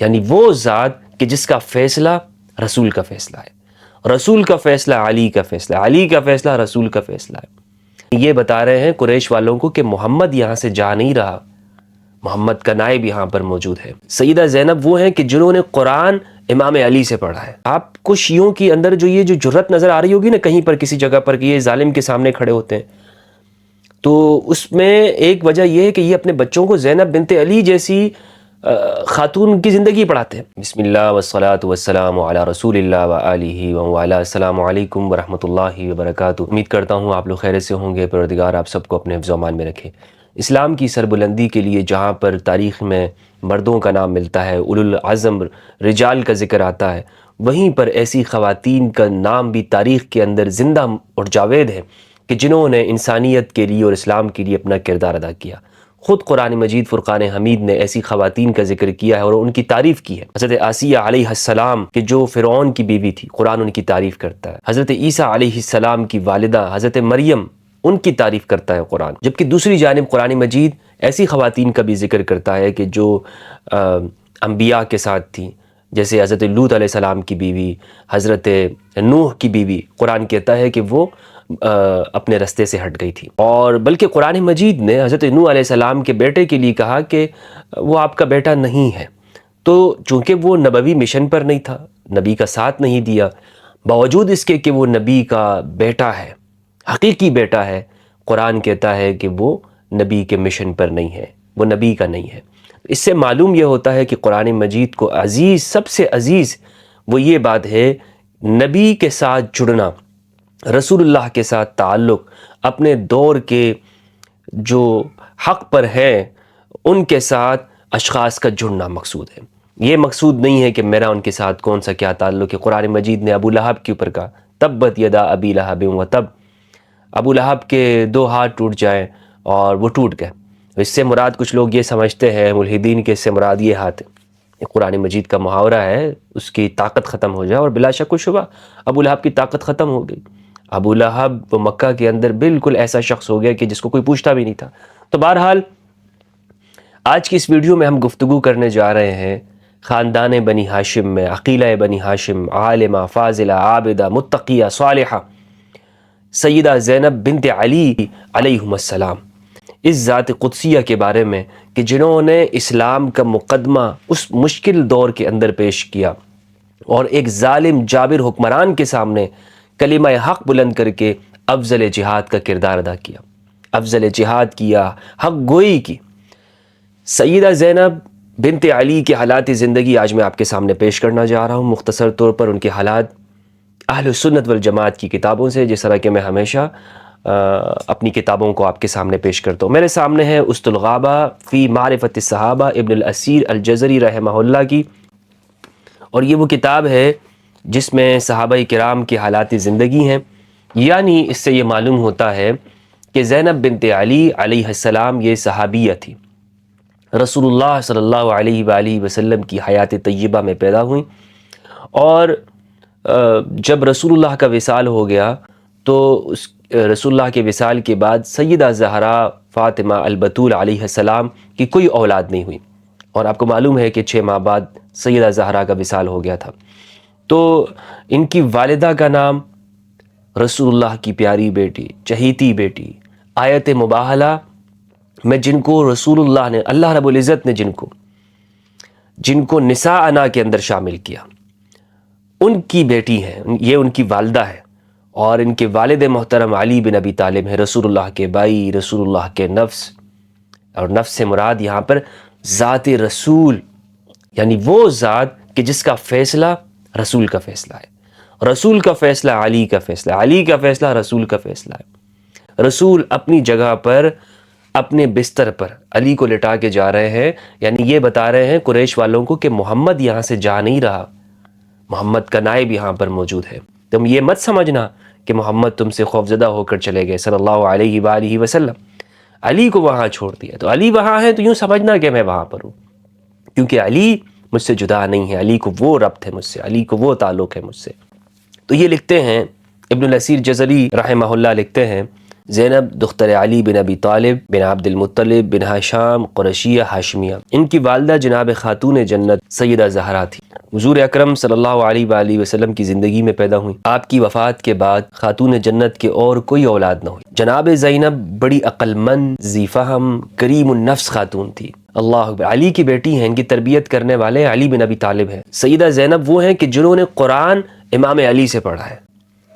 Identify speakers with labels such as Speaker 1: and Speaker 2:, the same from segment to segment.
Speaker 1: یعنی وہ ذات کہ جس کا فیصلہ رسول کا فیصلہ ہے، رسول کا فیصلہ علی کا فیصلہ، علی کا فیصلہ رسول کا فیصلہ ہے۔ یہ بتا رہے ہیں قریش والوں کو کہ محمد یہاں سے جا نہیں رہا، محمد کا نائب یہاں پر موجود ہے۔ سیدہ زینب وہ ہیں کہ جنہوں نے قرآن امام علی سے پڑھا ہے۔ آپ کو شیعوں کی اندر جو یہ جو جرت نظر آ رہی ہوگی نا کہیں پر کسی جگہ پر کہ یہ ظالم کے سامنے کھڑے ہوتے ہیں، تو اس میں ایک وجہ یہ ہے کہ یہ اپنے بچوں کو زینب بنت علی جیسی خاتون کی زندگی پڑھاتے ہیں۔ بسم اللہ والصلاة والسلام علی رسول اللہ وآلہ وعلی السلام علیکم ورحمۃ اللہ وبرکاتہ۔ امید کرتا ہوں آپ لوگ خیریت سے ہوں گے، پروردگار آپ سب کو اپنے حفظ و امان میں رکھے۔ اسلام کی سربلندی کے لیے جہاں پر تاریخ میں مردوں کا نام ملتا ہے، اولو العزم رجال کا ذکر آتا ہے، وہیں پر ایسی خواتین کا نام بھی تاریخ کے اندر زندہ اور جاوید ہے کہ جنہوں نے انسانیت کے لیے اور اسلام کے لیے اپنا کردار ادا کیا۔ خود قرآن مجید فرقان حمید نے ایسی خواتین کا ذکر کیا ہے اور ان کی تعریف کی ہے۔ حضرت آسیہ علیہ السلام کہ جو فرعون کی بیوی تھی، قرآن ان کی تعریف کرتا ہے۔ حضرت عیسیٰ علیہ السلام کی والدہ حضرت مریم، ان کی تعریف کرتا ہے قرآن۔ جبکہ دوسری جانب قرآن مجید ایسی خواتین کا بھی ذکر کرتا ہے کہ جو انبیاء کے ساتھ تھیں، جیسے حضرت لوط علیہ السلام کی بیوی، حضرت نوح کی بیوی، قرآن کہتا ہے کہ وہ اپنے رستے سے ہٹ گئی تھی۔ اور بلکہ قرآن مجید نے حضرت نوح علیہ السلام کے بیٹے کے لیے کہا کہ وہ آپ کا بیٹا نہیں ہے۔ تو چونکہ وہ نبوی مشن پر نہیں تھا، نبی کا ساتھ نہیں دیا، باوجود اس کے کہ وہ نبی کا بیٹا ہے، حقیقی بیٹا ہے، قرآن کہتا ہے کہ وہ نبی کے مشن پر نہیں ہے، وہ نبی کا نہیں ہے۔ اس سے معلوم یہ ہوتا ہے کہ قرآن مجید کو عزیز، سب سے عزیز وہ یہ بات ہے، نبی کے ساتھ جڑنا، رسول اللہ کے ساتھ تعلق، اپنے دور کے جو حق پر ہیں ان کے ساتھ اشخاص کا جڑنا مقصود ہے۔ یہ مقصود نہیں ہے کہ میرا ان کے ساتھ کون سا کیا تعلق ہے۔ قرآن مجید نے ابو لہب کے اوپر کہا تبت یدا ابی لہب وتب، ابو لہب کے 2 ہاتھ ٹوٹ جائیں اور وہ ٹوٹ گئے۔ اس سے مراد کچھ لوگ یہ سمجھتے ہیں ملحدین کے، اس سے مراد یہ ہاتھ ہے۔ یہ قرآن مجید کا محاورہ ہے، اس کی طاقت ختم ہو جائے، اور بلا شک و شبہ ابو لہب کی طاقت ختم ہو گئی۔ ابو لہب وہ مکہ کے اندر بالکل ایسا شخص ہو گیا کہ جس کو کوئی پوچھتا بھی نہیں تھا۔ تو بہرحال آج کی اس ویڈیو میں ہم گفتگو کرنے جا رہے ہیں خاندان بنی ہاشم میں، عقیلہ بنی ہاشم، عالمہ، فاضلہ، عابدہ، متقیہ، صالحہ، سیدہ زینب بنت علی علیہم السلام، اس ذات قدسیہ کے بارے میں کہ جنہوں نے اسلام کا مقدمہ اس مشکل دور کے اندر پیش کیا اور ایک ظالم جابر حکمران کے سامنے کلمہ حق بلند کر کے افضل جہاد کا کردار ادا کیا، افضل جہاد کیا، حق گوئی کی۔ سیدہ زینب بنت علی کے حالات زندگی آج میں آپ کے سامنے پیش کرنا جا رہا ہوں، مختصر طور پر ان کے حالات اہل سنت والجماعت کی کتابوں سے، جس طرح کہ میں ہمیشہ اپنی کتابوں کو آپ کے سامنے پیش کرتا ہوں۔ میرے سامنے ہے اسد الغابہ فی معرفت الصحابہ ابن الاسیر الجزری رحمہ اللہ کی، اور یہ وہ کتاب ہے جس میں صحابہ کرام کی حالات زندگی ہیں۔ یعنی اس سے یہ معلوم ہوتا ہے کہ زینب بنت علی علیہ السلام یہ صحابیہ تھی، رسول اللہ صلی اللہ علیہ وآلہ وسلم کی حیات طیبہ میں پیدا ہوئیں، اور جب رسول اللہ کا وصال ہو گیا تو اس رسول اللہ کے وصال کے بعد سیدہ زہرا فاطمہ البتول علیہ السلام کی کوئی اولاد نہیں ہوئی، اور آپ کو معلوم ہے کہ 6 ماہ بعد سیدہ زہرا کا وصال ہو گیا تھا۔ تو ان کی والدہ کا نام رسول اللہ کی پیاری بیٹی، چہیتی بیٹی، آیت مباہلہ میں جن کو رسول اللہ نے، اللہ رب العزت نے جن کو نساءنا کے اندر شامل کیا، ان کی بیٹی ہیں، یہ ان کی والدہ ہے، اور ان کے والد محترم علی بن ابی طالب ہیں، رسول اللہ کے بھائی، رسول اللہ کے نفس، اور نفس سے مراد یہاں پر ذات رسول، یعنی وہ ذات کہ جس کا فیصلہ رسول کا فیصلہ ہے، رسول کا فیصلہ علی کا فیصلہ، علی کا فیصلہ رسول کا فیصلہ ہے۔ رسول اپنی جگہ پر، اپنے بستر پر علی کو لٹا کے جا رہے ہیں، یعنی یہ بتا رہے ہیں قریش والوں کو کہ محمد یہاں سے جا نہیں رہا، محمد کا نائب یہاں پر موجود ہے۔ تم یہ مت سمجھنا کہ محمد تم سے خوفزدہ ہو کر چلے گئے صلی اللہ علیہ وآلہ وسلم، علی کو وہاں چھوڑ دیا، تو علی وہاں ہے تو یوں سمجھنا کہ میں وہاں پر ہوں، کیونکہ علی مجھ سے جدا نہیں ہے، علی کو وہ ربط ہے مجھ سے، علی کو وہ تعلق ہے مجھ سے۔ تو یہ لکھتے ہیں ابن الاسیر جزری رحمہ اللہ، لکھتے ہیں زینب دختر علی بن ابی طالب بن عبد المطلب بن ہاشم قریشیہ ہاشمیہ، ان کی والدہ جناب خاتون جنت سیدہ زہرا تھی۔ حضور اکرم صلی اللہ علیہ وآلہ وسلم کی زندگی میں پیدا ہوئی۔ آپ کی وفات کے بعد خاتون جنت کے اور کوئی اولاد نہ ہوئی۔ جناب زینب بڑی عقل مند، ذی فہم، کریم النفس خاتون تھی۔ اللہ اکبر۔ علی کی بیٹی ہیں، ان کی تربیت کرنے والے علی بن ابی طالب ہیں۔ سیدہ زینب وہ ہیں کہ جنہوں نے قرآن امام علی سے پڑھا ہے۔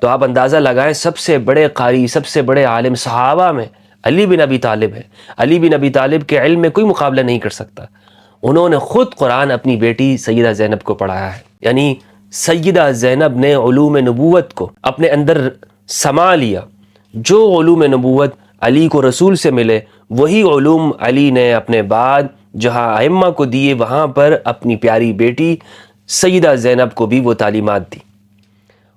Speaker 1: تو آپ اندازہ لگائیں، سب سے بڑے قاری، سب سے بڑے عالم صحابہ میں علی بن ابی طالب ہے۔ علی بن ابی طالب کے علم میں کوئی مقابلہ نہیں کر سکتا۔ انہوں نے خود قرآن اپنی بیٹی سیدہ زینب کو پڑھایا ہے، یعنی سیدہ زینب نے علوم نبوت کو اپنے اندر سما لیا۔ جو علوم نبوت علی کو رسول سے ملے، وہی علوم علی نے اپنے بعد جہاں ائمہ کو دیے، وہاں پر اپنی پیاری بیٹی سیدہ زینب کو بھی وہ تعلیمات دی۔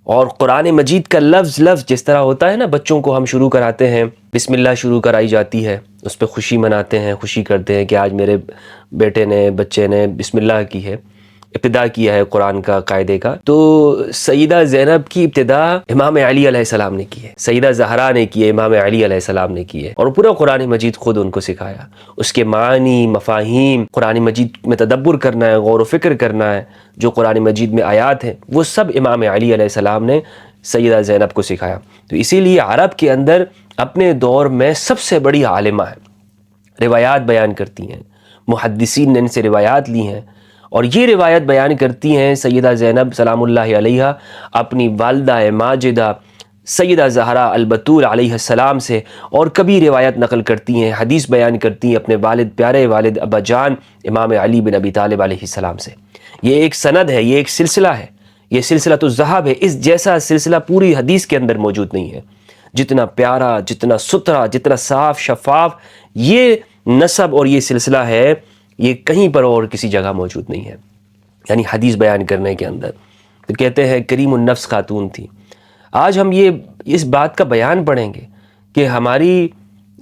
Speaker 1: اور قرآن مجید کا لفظ لفظ جس طرح ہوتا ہے نا، بچوں کو ہم شروع کراتے ہیں، بسم اللہ شروع کرائی جاتی ہے، اس پہ خوشی مناتے ہیں، خوشی کرتے ہیں کہ آج میرے بیٹے نے، بچے نے بسم اللہ کی ہے، ابتدا کیا ہے قرآن کا قاعدے کا۔ تو سیدہ زینب کی ابتدا امام علی علیہ السلام نے کی ہے، سیدہ زہرا نے کی ہے، امام علی علیہ السلام نے کی ہے، اور پورا قرآن مجید خود ان کو سکھایا۔ اس کے معنی، مفاہیم، قرآن مجید میں تدبر کرنا ہے، غور و فکر کرنا ہے، جو قرآن مجید میں آیات ہیں وہ سب امام علی علیہ السلام نے سیدہ زینب کو سکھایا۔ تو اسی لیے عرب کے اندر اپنے دور میں سب سے بڑی عالمہ ہے، روایات بیان کرتی ہیں، محدثین نے ان سے روایات لی ہیں، اور یہ روایت بیان کرتی ہیں سیدہ زینب سلام اللہ علیہا اپنی والدہ ماجدہ سیدہ زہرا البتول علیہ السلام سے، اور کبھی روایت نقل کرتی ہیں، حدیث بیان کرتی ہیں اپنے والد، پیارے والد ابا جان امام علی بن ابی طالب علیہ السلام سے۔ یہ ایک سند ہے، یہ ایک سلسلہ ہے، یہ سلسلہ تو الذہب ہے۔ اس جیسا سلسلہ پوری حدیث کے اندر موجود نہیں ہے۔ جتنا پیارا، جتنا ستھرا، جتنا صاف شفاف یہ نسب اور یہ سلسلہ ہے، یہ کہیں پر اور کسی جگہ موجود نہیں ہے، یعنی حدیث بیان کرنے کے اندر۔ تو کہتے ہیں کریم النفس خاتون تھی۔ آج ہم یہ اس بات کا بیان پڑھیں گے کہ ہماری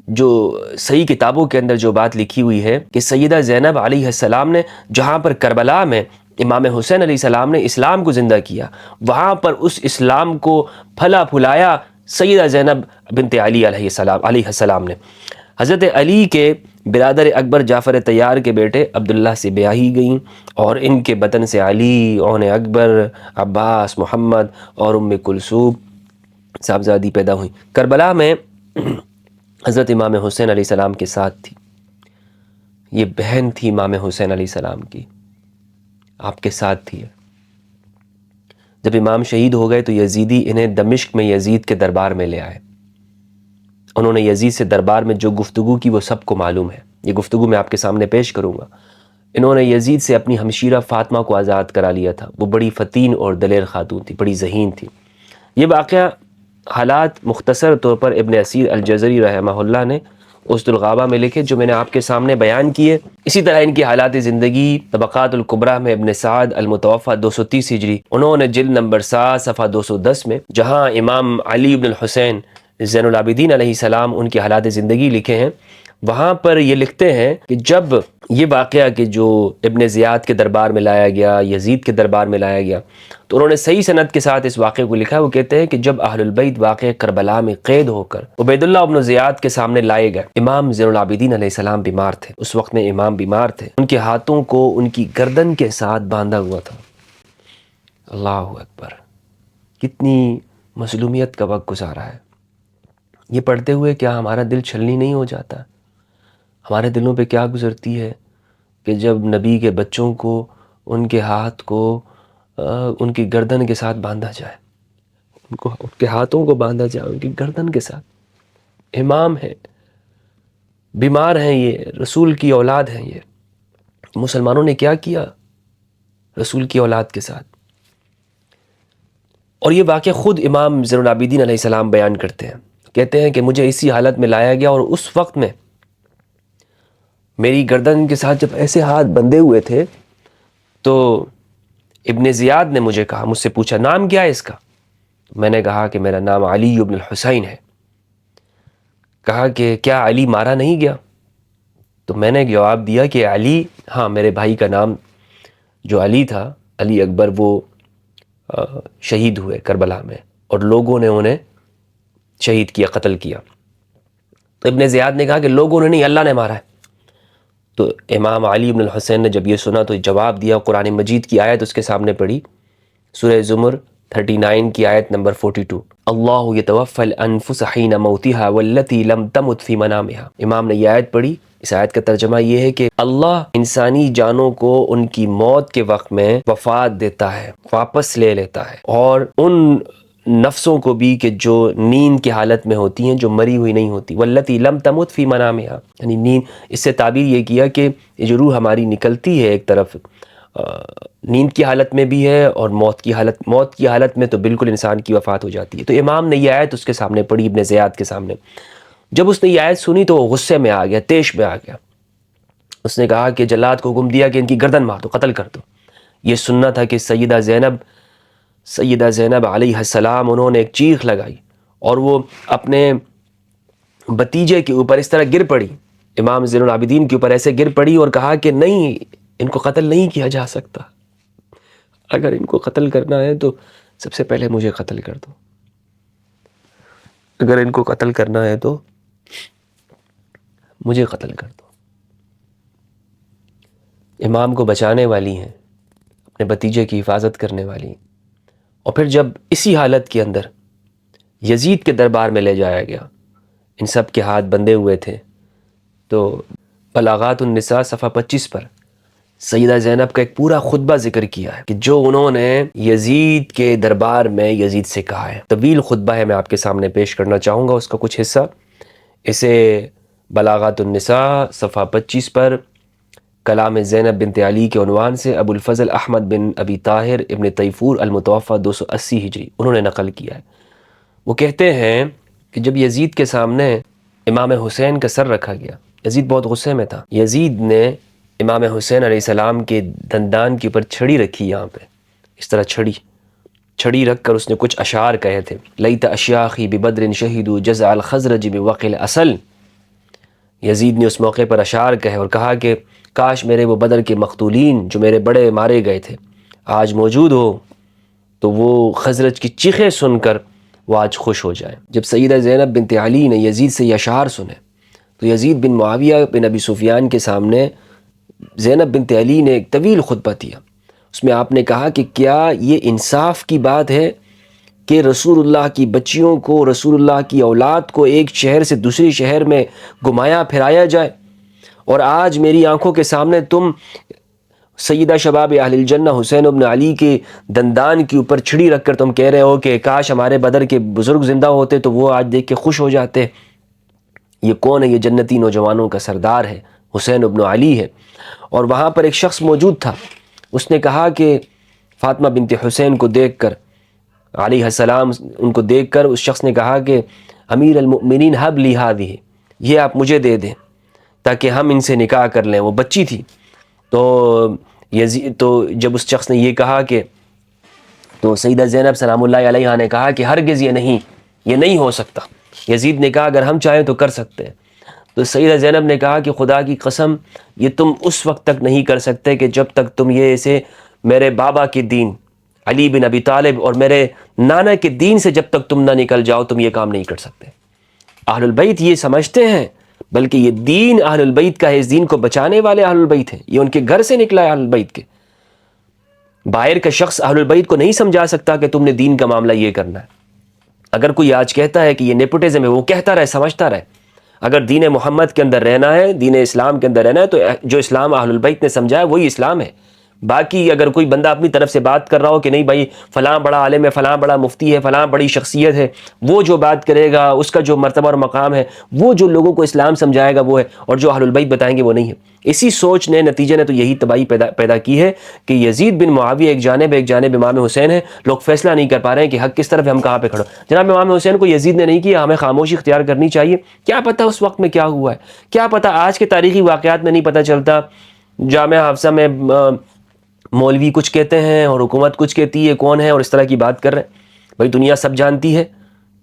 Speaker 1: جو صحیح کتابوں کے اندر جو بات لکھی ہوئی ہے کہ سیدہ زینب علیہ السلام نے جہاں پر کربلا میں امام حسین علیہ السلام نے اسلام کو زندہ کیا، وہاں پر اس اسلام کو پھلا پھلایا سیدہ زینب بنت علی علیہ السلام نے۔ حضرت علی کے برادر اکبر جعفر طیار کے بیٹے عبداللہ سے بیاہی گئیں، اور ان کے بطن سے علی، اون اکبر، عباس، محمد اور ام کلثوم صاحبزادی پیدا ہوئیں۔ کربلا میں حضرت امام حسین علیہ السلام کے ساتھ تھی، یہ بہن تھی امام حسین علیہ السلام کی، آپ کے ساتھ تھی۔ جب امام شہید ہو گئے تو یزیدی انہیں دمشق میں یزید کے دربار میں لے آئے۔ انہوں نے یزید سے دربار میں جو گفتگو کی وہ سب کو معلوم ہے، یہ گفتگو میں آپ کے سامنے پیش کروں گا۔ انہوں نے یزید سے اپنی ہمشیرہ فاطمہ کو آزاد کرا لیا تھا، وہ بڑی فتین اور دلیر خاتون تھی، بڑی ذہین تھی۔ یہ واقعہ حالات مختصر طور پر ابن اسیر الجزری رحمہ اللہ نے اسد الغابہ میں لکھے، جو میں نے آپ کے سامنے بیان کیے۔ اسی طرح ان کی حالات زندگی طبقات الکبریٰ میں ابن سعد المتوفی 230 ہجری، انہوں نے جلد نمبر 7 صفحہ 210 میں جہاں امام علی بن الحسین زین العابدین علیہ السلام ان کی حالات زندگی لکھے ہیں، وہاں پر یہ لکھتے ہیں کہ جب یہ واقعہ کہ جو ابن زیاد کے دربار میں لایا گیا، یزید کے دربار میں لایا گیا، تو انہوں نے صحیح سند کے ساتھ اس واقعے کو لکھا۔ وہ کہتے ہیں کہ جب اہل البیت واقعہ کربلا میں قید ہو کر عبید اللہ ابن زیاد کے سامنے لائے گئے، امام زین العابدین علیہ السلام بیمار تھے، اس وقت میں امام بیمار تھے، ان کے ہاتھوں کو ان کی گردن کے ساتھ باندھا ہوا تھا۔ اللہ اکبر، کتنی مظلومیت کا وقت گزارا ہے۔ یہ پڑھتے ہوئے کیا ہمارا دل چھلنی نہیں ہو جاتا؟ ہمارے دلوں پہ کیا گزرتی ہے کہ جب نبی کے بچوں کو ان کے ہاتھ کو ان کی گردن کے ساتھ باندھا جائے، ان کے ہاتھوں کو باندھا جائے ان کی گردن کے ساتھ۔ امام ہیں، بیمار ہیں، یہ رسول کی اولاد ہیں، یہ مسلمانوں نے کیا کیا رسول کی اولاد کے ساتھ؟ اور یہ واقعہ خود امام زین العابدین علیہ السلام بیان کرتے ہیں، کہتے ہیں کہ مجھے اسی حالت میں لایا گیا، اور اس وقت میں میری گردن کے ساتھ جب ایسے ہاتھ بندھے ہوئے تھے تو ابن زیاد نے مجھے کہا، مجھ سے پوچھا نام کیا ہے اس کا؟ میں نے کہا کہ میرا نام علی بن الحسین ہے۔ کہا کہ کیا علی مارا نہیں گیا؟ تو میں نے جواب دیا کہ علی، ہاں میرے بھائی کا نام جو علی تھا، علی اکبر، وہ شہید ہوئے کربلا میں، اور لوگوں نے انہیں شہید کیا، قتل کیا۔ تو ابن زیاد نے کہا کہ لوگوں نے نہیں، اللہ نے مارا ہے۔ تو امام علی بن الحسین نے جب یہ سنا تو جواب دیا، قرآن مجید کی آیت اس کے سامنے پڑھی، سورہ زمر 39 کی آیت نمبر 42، اللہ یتوفی الانفس حین موتها والتی لم تمت فی منامها۔ امام نے یہ آیت پڑھی، اس آیت کا ترجمہ یہ ہے کہ اللہ انسانی جانوں کو ان کی موت کے وقت میں وفات دیتا ہے، واپس لے لیتا ہے، اور ان نفسوں کو بھی کہ جو نیند کی حالت میں ہوتی ہیں، جو مری ہوئی نہیں ہوتی، والتی لم تمت فی منامها، یعنی نیند، اس سے تعبیر یہ کیا کہ یہ جو روح ہماری نکلتی ہے ایک طرف نیند کی حالت میں بھی ہے اور موت کی حالت میں تو بالکل انسان کی وفات ہو جاتی ہے۔ تو امام نے یہ آیت اس کے سامنے پڑھی، ابن زیاد کے سامنے۔ جب اس نے یہ آیت سنی تو وہ غصے میں آ گیا، طیش میں آ گیا۔ اس نے کہا کہ جلاد کو حکم دیا کہ ان کی گردن مار دو، قتل کر دو۔ یہ سننا تھا کہ سیدہ زینب علیہ السلام انہوں نے ایک چیخ لگائی اور وہ اپنے بتیجے کے اوپر اس طرح گر پڑی، امام زین العابدین کے اوپر ایسے گر پڑی اور کہا کہ نہیں، ان کو قتل نہیں کیا جا سکتا، اگر ان کو قتل کرنا ہے تو سب سے پہلے مجھے قتل کر دو، اگر ان کو قتل کرنا ہے تو مجھے قتل کر دو۔ امام کو بچانے والی ہیں، اپنے بتیجے کی حفاظت کرنے والی ہیں۔ اور پھر جب اسی حالت کے اندر یزید کے دربار میں لے جایا گیا، ان سب کے ہاتھ بندھے ہوئے تھے، تو بلاغات النساء صفحہ 25 پر سیدہ زینب کا ایک پورا خطبہ ذکر کیا ہے کہ جو انہوں نے یزید کے دربار میں یزید سے کہا ہے۔ طویل خطبہ ہے، میں آپ کے سامنے پیش کرنا چاہوں گا اس کا کچھ حصہ۔ اسے بلاغات النساء صفحہ 25 پر کلام زینب بنت علی کے عنوان سے ابو الفضل احمد بن ابی طاہر ابن طیفور المتوفی 280 ہجری انہوں نے نقل کیا ہے۔ وہ کہتے ہیں کہ جب یزید کے سامنے امام حسین کا سر رکھا گیا، یزید بہت غصے میں تھا، یزید نے امام حسین علیہ السلام کے دندان کے اوپر چھڑی رکھی، یہاں پہ اس طرح چھڑی رکھ کر اس نے کچھ اشعار کہے تھے، لیت اشیاخی ببدر شہیدوا جزع الخزرج بوقل اصل۔ یزید نے اس موقع پر اشعار کہے اور کہا کہ کاش میرے وہ بدر کے مقتولین جو میرے بڑے مارے گئے تھے آج موجود ہو تو وہ خزرج کی چیخیں سن کر وہ آج خوش ہو جائیں۔ جب سیدہ زینب بنت علی نے یزید سے یہ اشعار سنے تو یزید بن معاویہ بن ابی سفیان کے سامنے زینب بنت علی نے ایک طویل خطبہ دیا۔ اس میں آپ نے کہا کہ کیا یہ انصاف کی بات ہے کہ رسول اللہ کی بچیوں کو، رسول اللہ کی اولاد کو ایک شہر سے دوسری شہر میں گھمایا پھرایا جائے، اور آج میری آنکھوں کے سامنے تم سیدہ شباب اہل الجنہ حسین ابن علی کے دندان کے اوپر چھڑی رکھ کر تم کہہ رہے ہو کہ کاش ہمارے بدر کے بزرگ زندہ ہوتے تو وہ آج دیکھ کے خوش ہو جاتے۔ یہ کون ہے؟ یہ جنتی نوجوانوں کا سردار ہے، حسین ابن علی ہے۔ اور وہاں پر ایک شخص موجود تھا، اس نے کہا کہ فاطمہ بنت حسین کو دیکھ کر، علیہ السلام ان کو دیکھ کر اس شخص نے کہا کہ امیر المؤمنین حب لی ہذہ، یہ آپ مجھے دے دیں تاکہ ہم ان سے نکاح کر لیں۔ وہ بچی تھی، تو جب اس شخص نے یہ کہا کہ تو سیدہ زینب سلام اللہ علیہا نے کہا کہ ہرگز یہ نہیں ہو سکتا۔ یزید نے کہا اگر ہم چاہیں تو کر سکتے ہیں۔ تو سیدہ زینب نے کہا کہ خدا کی قسم یہ تم اس وقت تک نہیں کر سکتے کہ جب تک تم یہ اسے میرے بابا کے دین علی بن ابی طالب اور میرے نانا کے دین سے جب تک تم نہ نکل جاؤ تم یہ کام نہیں کر سکتے۔ اہل البیت یہ سمجھتے ہیں، بلکہ یہ دین اہل البیت کا ہے، اس دین کو بچانے والے اہل البیت ہیں، یہ ان کے گھر سے نکلا ہے اہل البیت کے۔ باہر کا شخص اہل البیت کو نہیں سمجھا سکتا کہ تم نے دین کا معاملہ یہ کرنا ہے۔ اگر کوئی آج کہتا ہے کہ یہ نیپوٹزم ہے، وہ کہتا رہے، سمجھتا رہے۔ اگر دین محمد کے اندر رہنا ہے، دین اسلام کے اندر رہنا ہے، تو جو اسلام اہل البیت نے سمجھا ہے وہی اسلام ہے۔ باقی اگر کوئی بندہ اپنی طرف سے بات کر رہا ہو کہ نہیں بھائی فلاں بڑا عالم ہے، فلاں بڑا مفتی ہے، فلاں بڑی شخصیت ہے، وہ جو بات کرے گا اس کا جو مرتبہ اور مقام ہے، وہ جو لوگوں کو اسلام سمجھائے گا وہ ہے، اور جو اہل البیت بتائیں گے وہ نہیں ہے۔ اسی سوچ نے، نتیجے نے تو یہی تباہی پیدا کی ہے کہ یزید بن معاویہ ایک جانب امام حسین ہے، لوگ فیصلہ نہیں کر پا رہے ہیں کہ حق کس طرف ہے، ہم کہاں پہ کھڑو۔ جناب امام حسین کو یزید نے نہیں کیا، ہمیں خاموشی اختیار کرنی چاہیے۔ کیا پتہ اس وقت میں کیا ہوا ہے، کیا پتہ آج کے تاریخی واقعات میں نہیں پتہ چلتا۔ جامعہ حفصہ میں مولوی کچھ کہتے ہیں اور حکومت کچھ کہتی ہے، کون ہے اور اس طرح کی بات کر رہے ہیں۔ بھائی دنیا سب جانتی ہے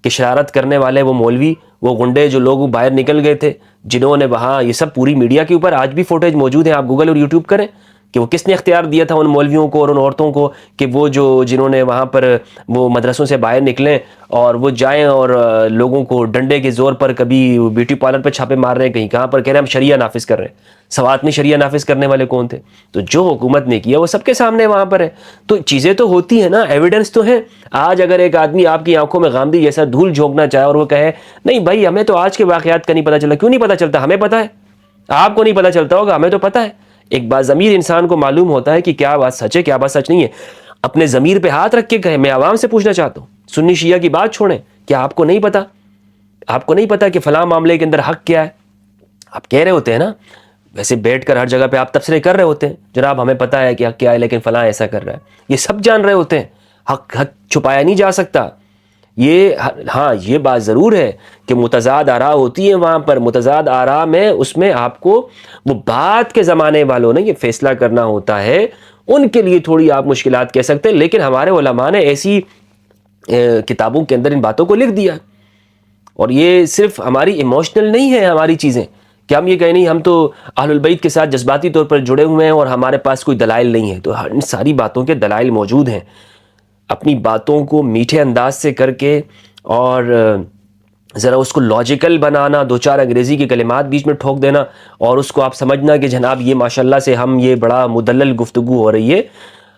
Speaker 1: کہ شرارت کرنے والے وہ مولوی، وہ گنڈے جو لوگ باہر نکل گئے تھے، جنہوں نے وہاں، یہ سب پوری میڈیا کے اوپر آج بھی فوٹیج موجود ہیں، آپ گوگل اور یوٹیوب کریں کہ وہ کس نے اختیار دیا تھا ان مولویوں کو اور ان عورتوں کو کہ وہ جنہوں نے وہاں پر وہ مدرسوں سے باہر نکلیں اور وہ جائیں اور لوگوں کو ڈنڈے کے زور پر کبھی بیوٹی پارلر پہ چھاپے مار رہے ہیں، کہیں کہاں پر کہہ رہے ہیں ہم شریعہ نافذ کر رہے ہیں۔ سوات میں شریعہ نافذ کرنے والے کون تھے؟ تو جو حکومت نے کیا وہ سب کے سامنے وہاں پر ہے۔ تو چیزیں تو ہوتی ہیں نا، ایویڈنس تو ہے۔ آج اگر ایک آدمی آپ کی آنکھوں میں غامدی جیسا دھول جھونکنا چاہے اور وہ کہے نہیں بھائی ہمیں تو آج کے واقعات کا نہیں پتہ چلا، کیوں نہیں پتہ چلتا؟ ہمیں پتہ ہے، آپ کو نہیں پتہ چلتا ہوگا، ہمیں تو پتہ ہے۔ ایک باضمیر انسان کو معلوم ہوتا ہے کہ کیا بات سچ ہے، کیا بات سچ نہیں ہے۔ اپنے ضمیر پہ ہاتھ رکھ کے کہیں، میں عوام سے پوچھنا چاہتا ہوں، سنی شیعہ کی بات چھوڑیں، کیا آپ کو نہیں پتا؟ آپ کو نہیں پتا کہ فلاں معاملے کے اندر حق کیا ہے؟ آپ کہہ رہے ہوتے ہیں نا، ویسے بیٹھ کر ہر جگہ پہ آپ تبصرے کر رہے ہوتے ہیں، جناب ہمیں پتا ہے کہ حق کیا ہے لیکن فلاں ایسا کر رہا ہے، یہ سب جان رہے ہوتے ہیں۔ حق چھپایا نہیں جا سکتا۔ یہ ہاں یہ بات ضرور ہے کہ متضاد آراء ہوتی ہیں وہاں پر، متضاد آراء میں اس میں آپ کو وہ بات کے زمانے والوں نے یہ فیصلہ کرنا ہوتا ہے، ان کے لیے تھوڑی آپ مشکلات کہہ سکتے ہیں، لیکن ہمارے علماء نے ایسی کتابوں کے اندر ان باتوں کو لکھ دیا۔ اور یہ صرف ہماری ایموشنل نہیں ہے ہماری چیزیں کہ ہم یہ کہیں نہیں ہم تو اہل البیت کے ساتھ جذباتی طور پر جڑے ہوئے ہیں اور ہمارے پاس کوئی دلائل نہیں ہے، تو ان ساری باتوں کے دلائل موجود ہیں۔ اپنی باتوں کو میٹھے انداز سے کر کے اور ذرا اس کو لاجیکل بنانا، دو چار انگریزی کے کلمات بیچ میں ٹھوک دینا اور اس کو آپ سمجھنا کہ جناب یہ ماشاءاللہ سے ہم یہ بڑا مدلل گفتگو ہو رہی ہے۔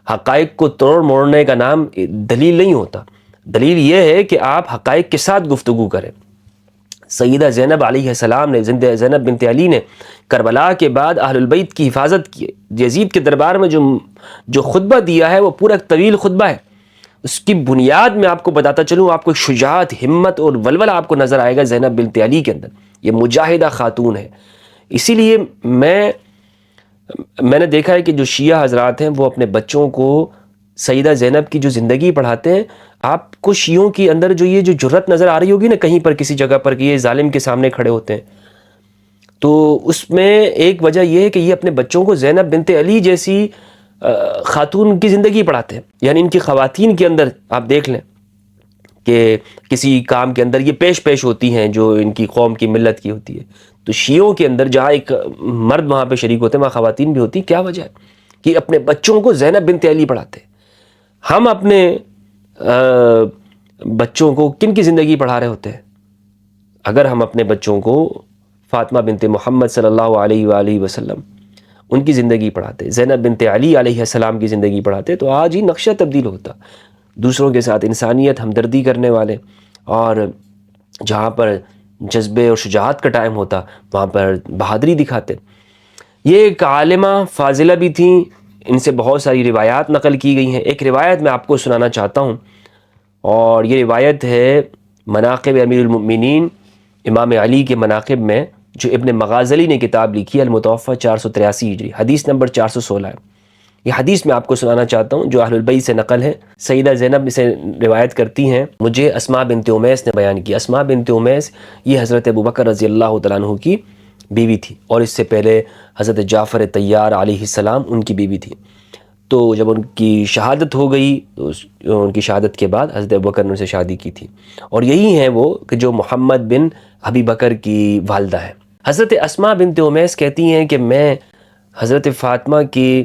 Speaker 1: حقائق کو توڑ موڑنے کا نام دلیل نہیں ہوتا، دلیل یہ ہے کہ آپ حقائق کے ساتھ گفتگو کریں۔ سیدہ زینب علیہ السلام نے، زینب بنت علی نے کربلا کے بعد اہل البیت کی حفاظت کی۔ یزید کے دربار میں جو خطبہ دیا ہے وہ پورا ایک طویل خطبہ ہے، اس کی بنیاد میں آپ کو بتاتا چلوں، آپ کو شجاعت، ہمت اور ولولہ آپ کو نظر آئے گا زینب بنت علی کے اندر۔ یہ مجاہدہ خاتون ہے۔ اسی لیے میں نے دیکھا ہے کہ جو شیعہ حضرات ہیں وہ اپنے بچوں کو سیدہ زینب کی جو زندگی پڑھاتے ہیں۔ آپ کو شیعوں کی اندر جو یہ جو جرت نظر آ رہی ہوگی نا کہیں پر کسی جگہ پر کہ یہ ظالم کے سامنے کھڑے ہوتے ہیں، تو اس میں ایک وجہ یہ ہے کہ یہ اپنے بچوں کو زینب بنت علی جیسی خاتون کی زندگی پڑھاتے ہیں۔ یعنی ان کی خواتین کے اندر آپ دیکھ لیں کہ کسی کام کے اندر یہ پیش ہوتی ہیں جو ان کی قوم کی ملت کی ہوتی ہے، تو شیعوں کے اندر جہاں ایک مرد وہاں پہ شریک ہوتے ہیں وہاں خواتین بھی ہوتی ہیں۔ کیا وجہ ہے کہ اپنے بچوں کو زینب بنت علی پڑھاتے ہیں؟ ہم اپنے بچوں کو کن کی زندگی پڑھا رہے ہوتے ہیں؟ اگر ہم اپنے بچوں کو فاطمہ بنت محمد صلی اللہ علیہ وآلہ وسلم ان کی زندگی پڑھاتے، زینب بنت علی علیہ السلام کی زندگی پڑھاتے، تو آج ہی نقشہ تبدیل ہوتا۔ دوسروں کے ساتھ انسانیت، ہمدردی کرنے والے، اور جہاں پر جذبے اور شجاعت کا ٹائم ہوتا وہاں پر بہادری دکھاتے۔ یہ ایک عالمہ فاضلہ بھی تھیں، ان سے بہت ساری روایات نقل کی گئی ہیں۔ ایک روایت میں آپ کو سنانا چاہتا ہوں، اور یہ روایت ہے مناقب امیر المؤمنین امام علی کے مناقب میں، جو ابن مغازلی نے کتاب لکھی ہے، المتوفہ 483 ہجری، حدیث نمبر 416 ہے۔ یہ حدیث میں آپ کو سنانا چاہتا ہوں جو اہل البیت سے نقل ہے۔ سیدہ زینب سے روایت کرتی ہیں، مجھے اسماء بنت امیس نے بیان کیا۔ اسماء بنت امیس یہ حضرت ابوبکر رضی اللہ تعالیٰ عنہ کی بیوی تھی، اور اس سے پہلے حضرت جعفر طیار علیہ السلام ان کی بیوی تھی۔ تو جب ان کی شہادت ہو گئی تو ان کی شہادت کے بعد حضرت ابوبکر نے ان سے شادی کی تھی، اور یہی ہیں وہ کہ جو محمد بن ابی بکر کی والدہ ہے۔ حضرت اسماء بنت امیس کہتی ہیں کہ میں حضرت فاطمہ کے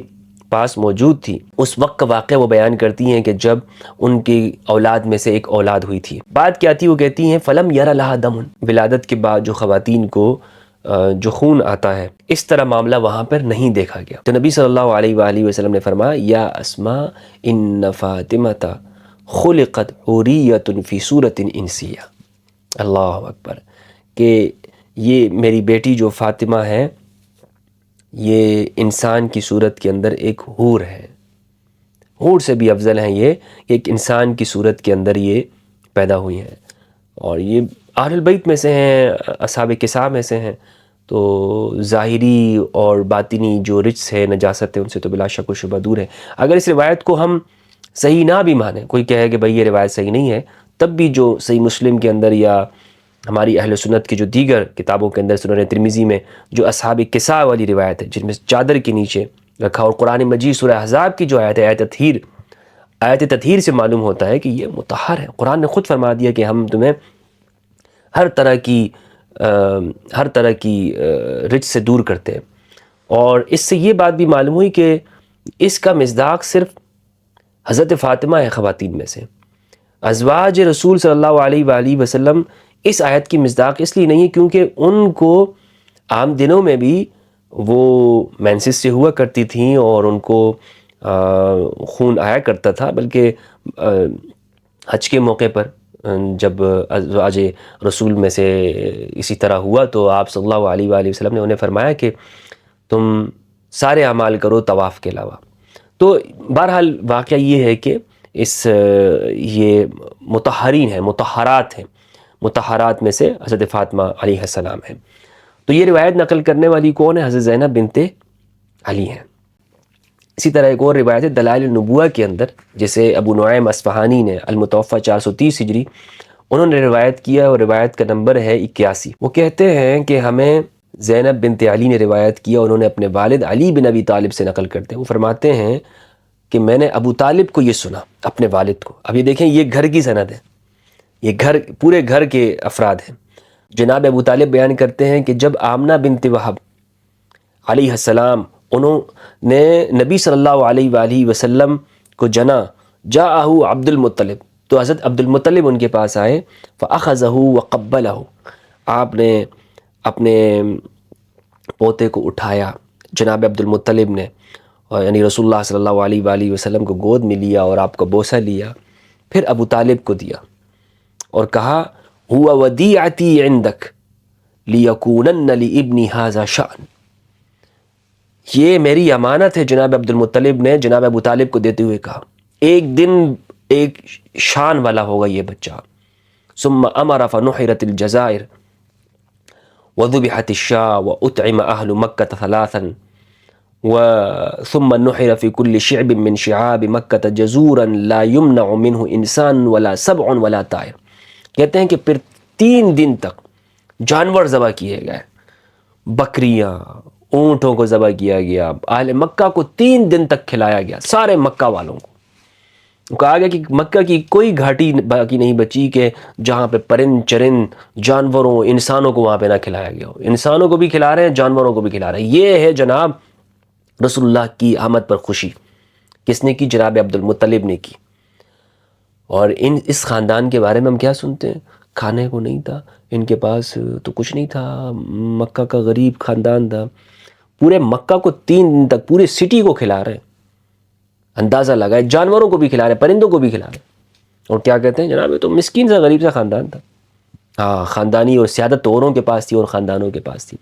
Speaker 1: پاس موجود تھی، اس وقت کا واقعہ وہ بیان کرتی ہیں کہ جب ان کی اولاد میں سے ایک اولاد ہوئی تھی۔ بات کیا تھی؟ وہ کہتی ہیں فلم یرا لہا دم، ولادت کے بعد جو خواتین کو جو خون آتا ہے اس طرح معاملہ وہاں پر نہیں دیکھا گیا۔ تو نبی صلی اللہ علیہ وآلہ وسلم نے فرمایا یا اسماء ان فاطمہ خلقت حوریۃ فی صورت انسیہ، اللہ اکبر، کہ یہ میری بیٹی جو فاطمہ ہے یہ انسان کی صورت کے اندر ایک حور ہے، حور سے بھی افضل ہیں، یہ ایک انسان کی صورت کے اندر یہ پیدا ہوئی ہیں، اور یہ اہل البیت میں سے ہیں، اصحاب کساء میں سے ہیں۔ تو ظاہری اور باطنی جو رجس ہے، نجاست ہے، ان سے تو بلا شک و شبہ دور ہے۔ اگر اس روایت کو ہم صحیح نہ بھی مانیں، کوئی کہے کہ بھئی یہ روایت صحیح نہیں ہے، تب بھی جو صحیح مسلم کے اندر یا ہماری اہل سنت کی جو دیگر کتابوں کے اندر، سنن ترمذی میں جو اصحاب کساء والی روایت ہے جن میں چادر کے نیچے رکھا، اور قرآن مجید سورہ احزاب کی جو آیت ہے، آیت تطہیر سے معلوم ہوتا ہے کہ یہ مطہر ہے۔ قرآن نے خود فرما دیا کہ ہم تمہیں ہر طرح کی رجس سے دور کرتے ہیں، اور اس سے یہ بات بھی معلوم ہوئی کہ اس کا مصداق صرف حضرت فاطمہ ہے خواتین میں سے. ازواج رسول صلی اللہ علیہ وآلہ وسلم اس آیت کی مصداق اس لیے نہیں ہے کیونکہ ان کو عام دنوں میں بھی وہ مینسس سے ہوا کرتی تھیں اور ان کو خون آیا کرتا تھا، بلکہ حج کے موقع پر جب ازواج رسول میں سے اسی طرح ہوا تو آپ صلی اللہ علیہ وآلہ وسلم نے انہیں فرمایا کہ تم سارے اعمال کرو طواف کے علاوہ. تو بہرحال واقعہ یہ ہے کہ یہ مطہرین ہیں، مطہرات ہیں، مطہرات میں سے حضرت فاطمہ علیہ السلام ہیں. تو یہ روایت نقل کرنے والی کون ہے؟ حضرت زینب بنت علی ہیں. اسی طرح ایک اور روایت ہے دلائل النبوہ کے اندر، جسے ابو نعیم اصفہانی نے المتوفہ 430 ہجری انہوں نے روایت کیا اور روایت کا نمبر ہے 81. وہ کہتے ہیں کہ ہمیں زینب بنت علی نے روایت کیا، انہوں نے اپنے والد علی بن ابی طالب سے نقل کرتے ہیں. وہ فرماتے ہیں کہ میں نے ابو طالب کو یہ سنا، اپنے والد کو. اب یہ دیکھیں یہ گھر کی سند ہے، یہ گھر پورے گھر کے افراد ہیں. جناب ابو طالب بیان کرتے ہیں کہ جب آمنہ بنت وہب علیہ السلام انہوں نے نبی صلی اللہ علیہ وآلہ وسلم کو جنا، جاءہ عبد المطلب، تو حضرت عبد المطلب ان کے پاس آئے، فأخذہ وقبلہ، آپ نے اپنے پوتے کو اٹھایا جناب عبد المطلب نے، اور یعنی رسول اللہ صلی اللہ علیہ وآلہ وسلم کو گود میں لیا اور آپ کا بوسہ لیا، پھر ابو طالب کو دیا اور کہا ہوا ودیعتی عندک لیکونن لابنی ھذا شأن، یہ میری امانت ہے. جناب عبد المطلب نے جناب ابو طالب کو دیتے ہوئے کہا ایک دن ایک شان والا ہوگا یہ بچہ. ثم امر فنحرت الجزائر وذبحت الشاة واطعم اہل مکہ ثلاثا ثم نحر في كل شعب من شعاب مکہ جزورا لا يمنع منه انسان ولا سبع ولا طائر. کہتے ہیں کہ پھر 3 دن تک جانور ذبح کیے گئے، بکریاں، اونٹوں کو ذبح کیا گیا، اہل مکہ کو 3 دن تک کھلایا گیا، سارے مکہ والوں کو. کہا گیا کہ مکہ کی کوئی گھاٹی باقی نہیں بچی کہ جہاں پہ پرند چرند جانوروں انسانوں کو وہاں پہ نہ کھلایا گیا ہو. انسانوں کو بھی کھلا رہے ہیں، جانوروں کو بھی کھلا رہے ہیں. یہ ہے جناب رسول اللہ کی آمد پر خوشی. کس نے کی؟ جناب عبد المطلب نے کی. اور اس خاندان کے بارے میں ہم کیا سنتے ہیں؟ کھانے کو نہیں تھا ان کے پاس، تو کچھ نہیں تھا، مکہ کا غریب خاندان تھا. پورے مکہ کو 3 دن تک پورے سٹی کو کھلا رہے ہیں. اندازہ لگائے، جانوروں کو بھی کھلا رہے، پرندوں کو بھی کھلا رہے. اور کیا کہتے ہیں جناب یہ تو مسکین سا غریب سا خاندان تھا. ہاں، خاندانی اور سیادت اوروں کے پاس تھی اور خاندانوں کے پاس تھی.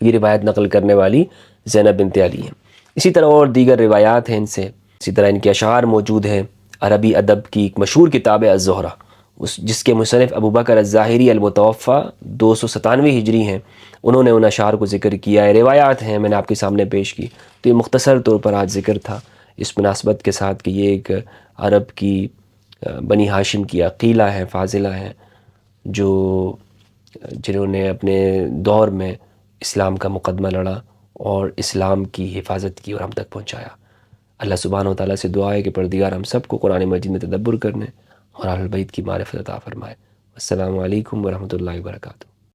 Speaker 1: یہ روایت نقل کرنے والی زینب بنت علی ہیں. اسی طرح اور دیگر روایات ہیں ان سے. اسی طرح ان کے اشعار موجود ہیں. عربی ادب کی ایک مشہور کتاب ہے الزہرہ، جس کے مصنف ابو بکر الظاہری المتوفہ 297 ہجری ہیں. انہوں نے ان اشعار کو ذکر کیا ہے. روایات ہیں، میں نے آپ کے سامنے پیش کی. تو یہ مختصر طور پر آج ذکر تھا اس مناسبت کے ساتھ کہ یہ ایک عرب کی بنی ہاشم کی عقیلہ ہیں، فاضلہ ہیں، جنہوں نے اپنے دور میں اسلام کا مقدمہ لڑا اور اسلام کی حفاظت کی اور ہم تک پہنچایا. اللہ سبحانہ و تعالیٰ سے دعا ہے کہ پروردگار ہم سب کو قرآن مجید میں تدبر کرنے اور اہل بیت کی معرفت عطا فرمائے. السلام علیکم ورحمۃ اللہ وبرکاتہ.